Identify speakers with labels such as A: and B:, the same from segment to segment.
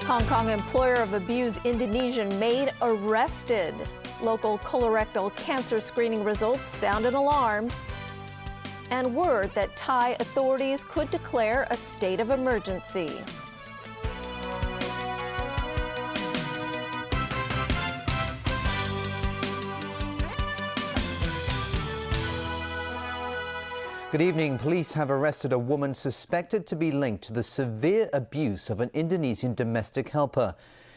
A: Hong Kong employer of abused Indonesian maid arrested. Local colorectal cancer screening results sound an alarm. And word that Thai authorities could declare a state of emergency.
B: Good evening. Police have arrested a woman suspected to be linked to the severe abuse of an Indonesian domestic helper.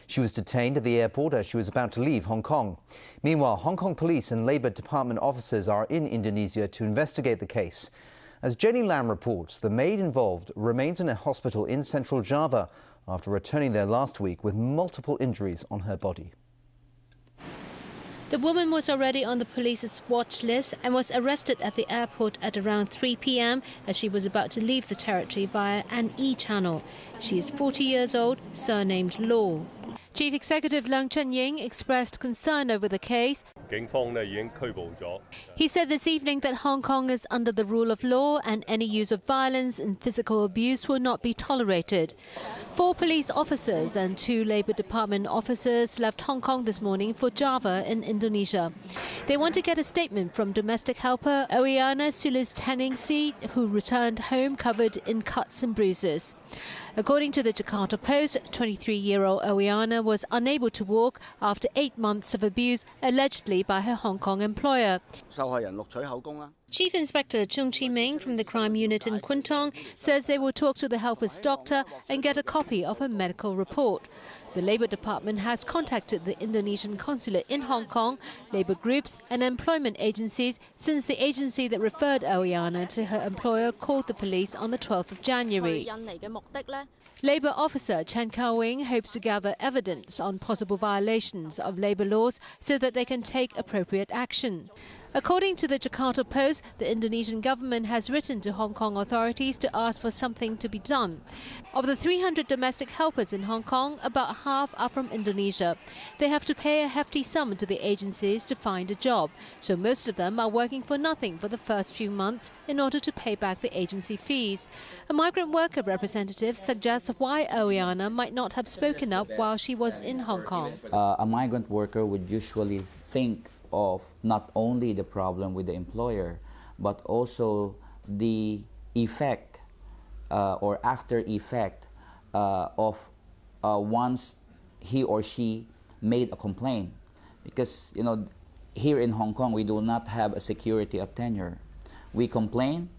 B: She was detained at the airport as she was about to leave Hong Kong. Meanwhile, Hong Kong police and Labour Department officers are in Indonesia to investigate the case. As Jenny Lam reports, the maid involved remains in a hospital in central Java after returning there last week with multiple injuries on her body.
C: The woman was already on the police's watch list and was arrested at the airport at around 3 p.m. as she was about to leave the territory via an E-channel. She is 40 years old, surnamed Law. Chief Executive Leung Chun-ying expressed concern over the case. He said this evening that Hong Kong is under the rule of law and any use of violence and physical abuse will not be tolerated. 4 police officers and 2 Labour Department officers left Hong Kong this morning for Java in Indonesia. They want to get a statement from domestic helper Oiana Sulisteningsi, who returned home covered in cuts and bruises. According to the Jakarta Post, 23-year-old Oiana was unable to walk after 8 months of abuse allegedly by her Hong Kong employer. Chief Inspector Chung Chi-ming from the crime unit in Kwun Tong says they will talk to the helper's doctor and get a copy of her medical report. The Labour Department has contacted the Indonesian consulate in Hong Kong, labour groups and employment agencies since the agency that referred Oiana to her employer called the police on the 12th of January. Labour officer Chen Kao-wing hopes to gather evidence on possible violations of labour laws so that they can take appropriate action. According to the Jakarta Post, the Indonesian government has written to Hong Kong authorities to ask for something to be done. Of the 300 domestic helpers in Hong Kong, about half are from Indonesia. They have to pay a hefty sum to the agencies to find a job, so most of them are working for nothing for the first few months in order to pay back the agency fees. A migrant worker representative suggests why Oiana might not have spoken up while she was in Hong Kong.
D: A migrant worker would usually think of not only the problem with the employer, but also the effect or after effect of once he or she made a complaint. Because, you know, here in Hong Kong, we do not have a security of tenure. We complain,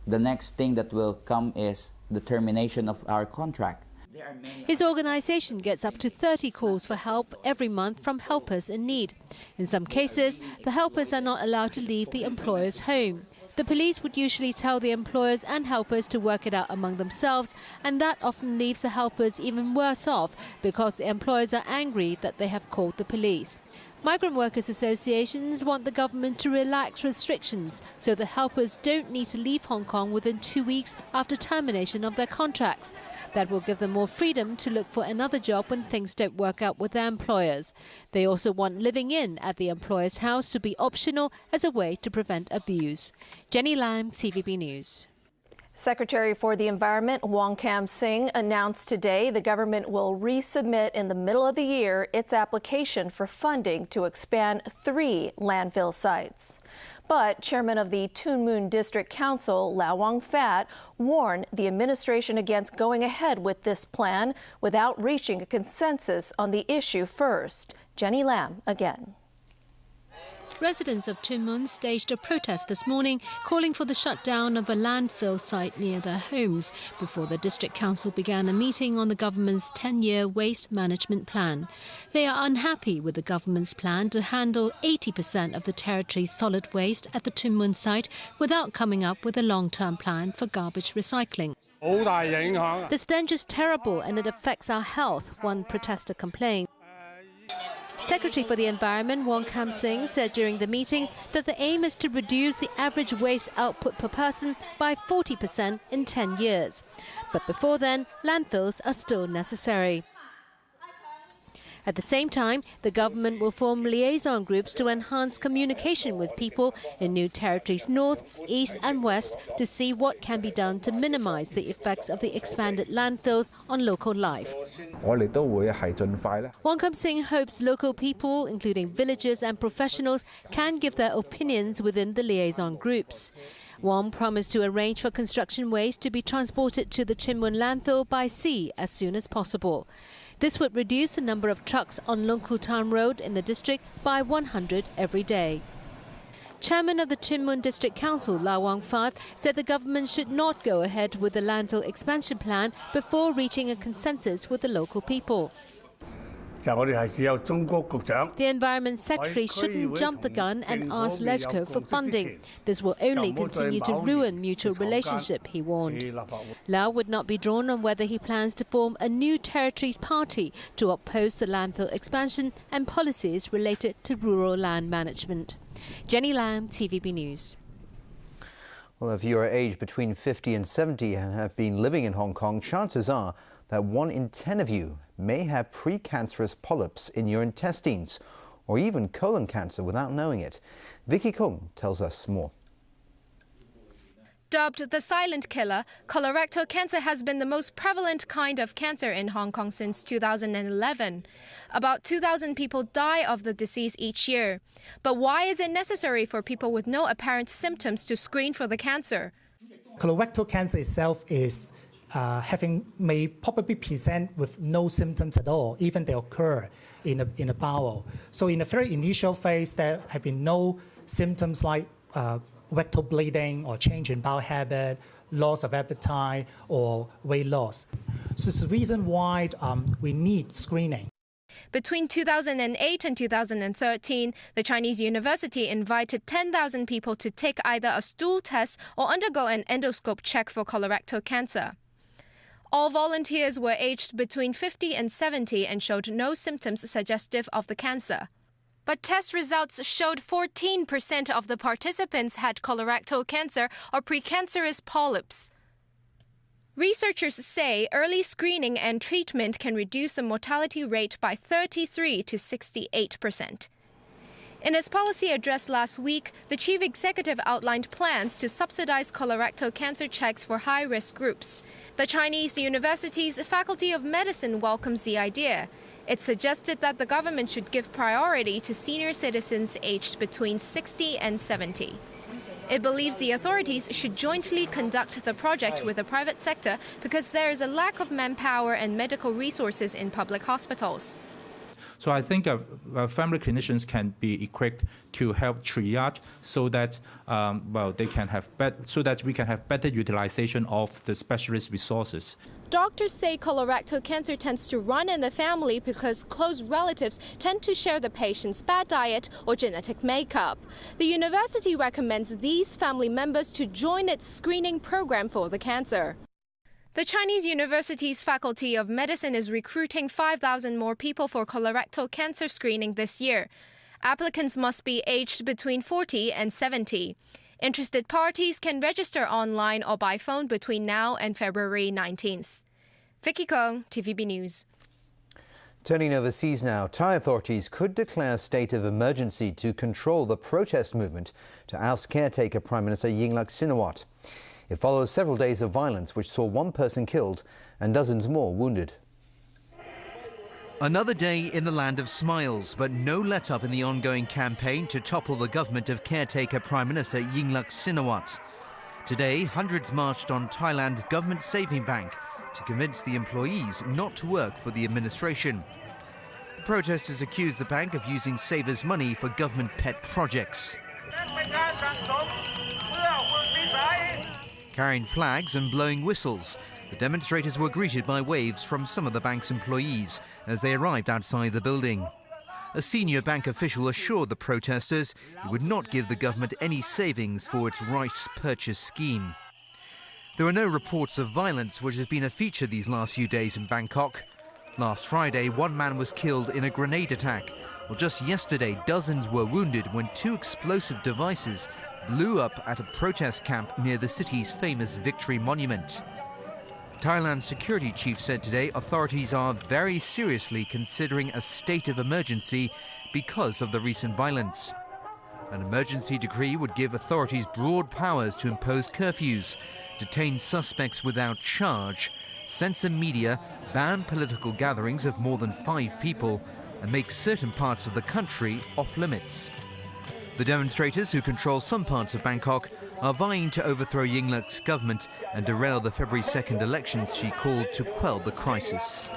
D: the next thing that will come is the termination of our contract.
C: His organisation gets up to 30 calls for help every month from helpers in need. In some cases, the helpers are not allowed to leave the employer's home. The police would usually tell the employers and helpers to work it out among themselves, and that often leaves the helpers even worse off because the employers are angry that they have called the police. Migrant workers' associations want the government to relax restrictions so the helpers don't need to leave Hong Kong within 2 weeks after termination of their contracts. That will give them more freedom to look for another job when things don't work out with their employers. They also want living in at the employer's house to be optional as a way to prevent abuse. Jenny Lam, TVB News.
A: Secretary for the Environment Wong Kam Sing announced today the government will resubmit in the middle of the year its application for funding to expand 3 landfill sites. But Chairman of the Tuen Mun District Council, Lau Wong Fat, warned the administration against going ahead with this plan without reaching a consensus on the issue first. Jenny Lam again.
C: Residents of Tuen Mun staged a protest this morning calling for the shutdown of a landfill site near their homes before the district council began a meeting on the government's 10-year waste management plan. They are unhappy with the government's plan to handle 80% of the territory's solid waste at the Tuen Mun site without coming up with a long-term plan for garbage recycling. The stench is terrible and it affects our health, one protester complained. Secretary for the Environment Wong Kam Sing said during the meeting that the aim is to reduce the average waste output per person by 40% in 10 years. But before then, landfills are still necessary. At the same time, the government will form liaison groups to enhance communication with people in new territories north, east and west to see what can be done to minimize the effects of the expanded landfills on local life. Wong Kam Sing hopes local people, including villagers and professionals, can give their opinions within the liaison groups. Wong promised to arrange for construction waste to be transported to the Chim Mun landfill by sea as soon as possible. This would reduce the number of trucks on Lung Kwu Town Road in the district by 100 every day. Chairman of the Chim Mun District Council, Lau Wang Fat, said the government should not go ahead with the landfill expansion plan before reaching a consensus with the local people. The Environment Secretary shouldn't jump the gun and ask LegCo for funding. This will only continue to ruin mutual relationship, he warned. Lau would not be drawn on whether he plans to form a new territories party to oppose the landfill expansion and policies related to rural land management. Jenny Lam, TVB News.
B: Well, if you are aged between 50 and 70 and have been living in Hong Kong, chances are that 1 in 10 of you may have precancerous polyps in your intestines or even colon cancer without knowing it. Vicky Kung tells us more.
E: Dubbed the silent killer, colorectal cancer has been the most prevalent kind of cancer in Hong Kong since 2011. About 2,000 people die of the disease each year. But why is it necessary for people with no apparent symptoms to screen for the cancer?
F: Colorectal cancer itself is may probably present with no symptoms at all, even they occur in the bowel. So in the very initial phase, there have been no symptoms like rectal bleeding or change in bowel habit, loss of appetite or weight loss. So it's the reason why we need screening.
E: Between 2008 and 2013, the Chinese university invited 10,000 people to take either a stool test or undergo an endoscope check for colorectal cancer. All volunteers were aged between 50 and 70 and showed no symptoms suggestive of the cancer. But test results showed 14% of the participants had colorectal cancer or precancerous polyps. Researchers say early screening and treatment can reduce the mortality rate by 33 to 68%. In his policy address last week, the chief executive outlined plans to subsidize colorectal cancer checks for high-risk groups. The Chinese university's Faculty of Medicine welcomes the idea. It suggested that the government should give priority to senior citizens aged between 60 and 70. It believes the authorities should jointly conduct the project with the private sector because there is a lack of manpower and medical resources in public hospitals.
G: So I think family clinicians can be equipped to help triage so that they can have so that we can have better utilization of the specialist resources.
E: Doctors say colorectal cancer tends to run in the family because close relatives tend to share the patient's bad diet or genetic makeup. The university recommends these family members to join its screening program for the cancer. The Chinese university's Faculty of Medicine is recruiting 5,000 more people for colorectal cancer screening this year. Applicants must be aged between 40 and 70. Interested parties can register online or by phone between now and February 19th. Vicky Kong, TVB News.
B: Turning overseas now, Thai authorities could declare a state of emergency to control the protest movement to oust caretaker Prime Minister Yingluck Shinawatra. It follows several days of violence which saw 1 person killed and dozens more wounded. Another day in the land of smiles, but no let-up in the ongoing campaign to topple the government of caretaker Prime Minister Yingluck Shinawatra. Today, hundreds marched on Thailand's government saving bank to convince the employees not to work for the administration. The protesters accused the bank of using savers' money for government pet projects. Carrying flags and blowing whistles, the demonstrators were greeted by waves from some of the bank's employees as they arrived outside the building. A senior bank official assured the protesters it would not give the government any savings for its rice purchase scheme. There are no reports of violence, which has been a feature these last few days in Bangkok. Last Friday, 1 man was killed in a grenade attack. Well, just yesterday, dozens were wounded when 2 explosive devices blew up at a protest camp near the city's famous Victory Monument.
H: Thailand's security chief said today authorities are very seriously considering a state of emergency because of the recent violence. An emergency decree would give authorities broad powers to impose curfews, detain suspects without charge, censor media, ban political gatherings of more than 5 people, and make certain parts of the country off limits. The demonstrators, who control some parts of Bangkok, are vying to overthrow Yingluck's government and derail the February 2nd elections she called to quell the crisis.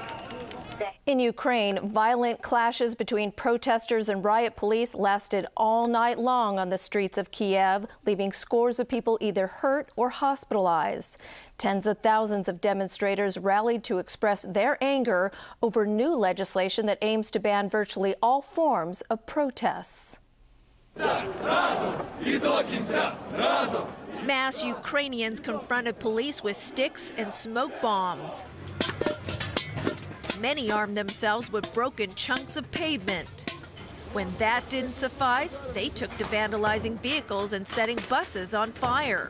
A: In Ukraine, violent clashes between protesters and riot police lasted all night long on the streets of Kiev, leaving scores of people either hurt or hospitalized. Tens of thousands of demonstrators rallied to express their anger over new legislation that aims to ban virtually all forms of protests.
I: Mass Ukrainians confronted police with sticks and smoke bombs. Many armed themselves with broken chunks of pavement. When that didn't suffice, they took to vandalizing vehicles and setting buses on fire.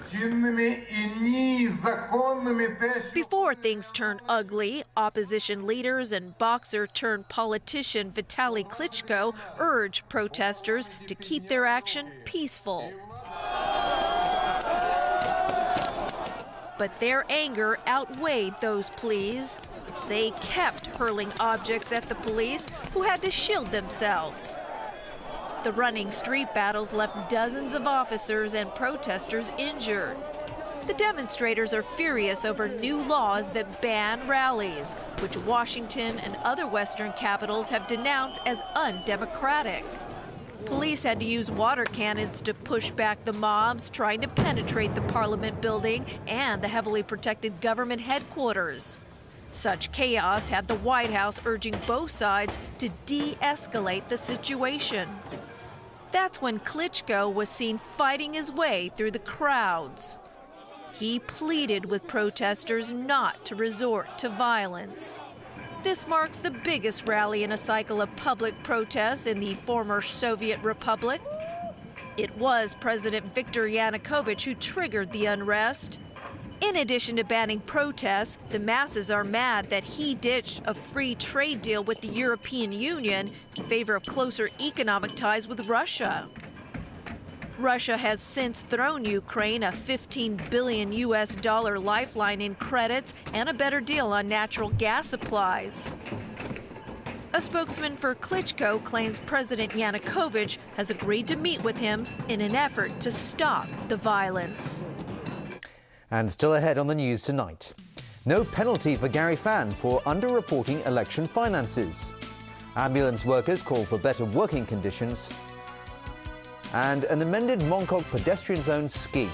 I: Before things turned ugly, opposition leaders and boxer-turned-politician Vitaly Klitschko urged protesters to keep their action peaceful. But their anger outweighed those pleas. They kept hurling objects at the police, who had to shield themselves. The running street battles left dozens of officers and protesters injured. The demonstrators are furious over new laws that ban rallies, which Washington and other Western capitals have denounced as undemocratic. Police had to use water cannons to push back the mobs trying to penetrate the Parliament building and the heavily protected government headquarters. Such chaos had the White House urging both sides to de-escalate the situation. That's when Klitschko was seen fighting his way through the crowds. He pleaded with protesters not to resort to violence. This marks the biggest rally in a cycle of public protests in the former Soviet Republic. It was President Viktor Yanukovych who triggered the unrest. In addition to banning protests, the masses are mad that he ditched a free trade deal with the European Union in favor of closer economic ties with Russia. Russia has since thrown Ukraine a $15 billion lifeline in credits and a better deal on natural gas supplies. A spokesman for Klitschko claims President Yanukovych has agreed to meet with him in an effort to stop the violence.
B: And still ahead on the news tonight. No penalty for Gary Fan for underreporting election finances. Ambulance workers call for better working conditions. And an amended Mongkok pedestrian zone scheme.